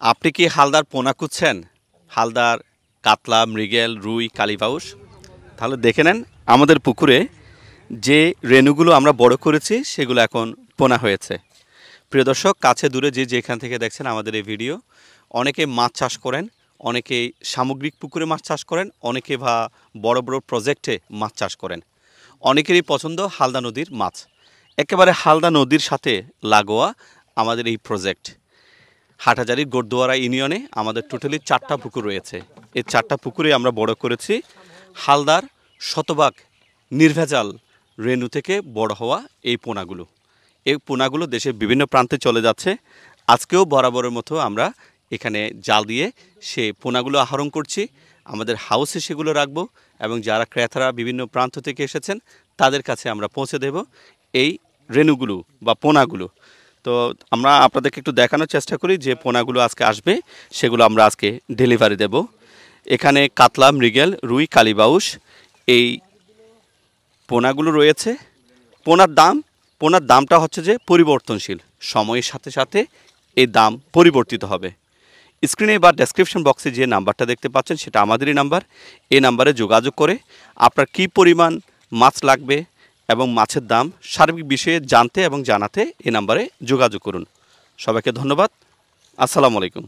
আপনি কি হালদার পোনা খুঁজছেন? হালদার কাতলা, মৃগেল, রুই, কালীবাউস? তাহলে দেখে নেন আমাদের পুকুরে যে রেণুগুলো আমরা বড় করেছি সেগুলো এখন পোনা হয়েছে। প্রিয় দর্শক, কাছে দূরে যে যেখান থেকে দেখছেন আমাদের এই ভিডিও, অনেকে মাছ চাষ করেন, অনেকেই সামগ্রিক পুকুরে মাছ চাষ করেন, অনেকে বা বড় বড় প্রজেক্টে মাছ চাষ করেন। অনেকেরই পছন্দ হালদা নদীর মাছ। একেবারে হালদা নদীর সাথে লাগোয়া আমাদের এই প্রজেক্ট। হাটহাজারীর গোরদুয়ারা ইউনিয়নে আমাদের টোটালি 4টা পুকুর রয়েছে। এই 4টা পুকুরে আমরা বড় করেছি হালদার শতভাগ নির্ভেজাল রেণু থেকে বড় হওয়া এই পোনাগুলো। এই পোনাগুলো দেশের বিভিন্ন প্রান্তে চলে যাচ্ছে। আজকেও বরাবরের মতো আমরা এখানে জাল দিয়ে সে পোনাগুলো আহরণ করছি, আমাদের হাউসে সেগুলো রাখবো এবং যারা ক্রেতারা বিভিন্ন প্রান্ত থেকে এসেছেন তাদের কাছে আমরা পৌঁছে দেব এই রেণুগুলো বা পোনাগুলো। তো আমরা আপনাদেরকে একটু দেখানোর চেষ্টা করি যে পোনাগুলো আজকে আসবে সেগুলো আমরা আজকে ডেলিভারি দেব। এখানে কাতলা, মৃগেল, রুই, কালীবাউস এই পোনাগুলো রয়েছে। পোনার দামটা হচ্ছে যে পরিবর্তনশীল, সময়ের সাথে সাথে এই দাম পরিবর্তিত হবে। স্ক্রিনে বা ডেসক্রিপশন বক্সে যে নাম্বারটা দেখতে পাচ্ছেন সেটা আমাদেরই নাম্বার। এই নাম্বারে যোগাযোগ করে আপনার কী পরিমাণ মাছ লাগবে এবং মাছের দাম সার্বিক বিষয়ে জানতে এবং জানাতে এই নাম্বারে যোগাযোগ করুন। সবাইকে ধন্যবাদ। আসসালামু আলাইকুম।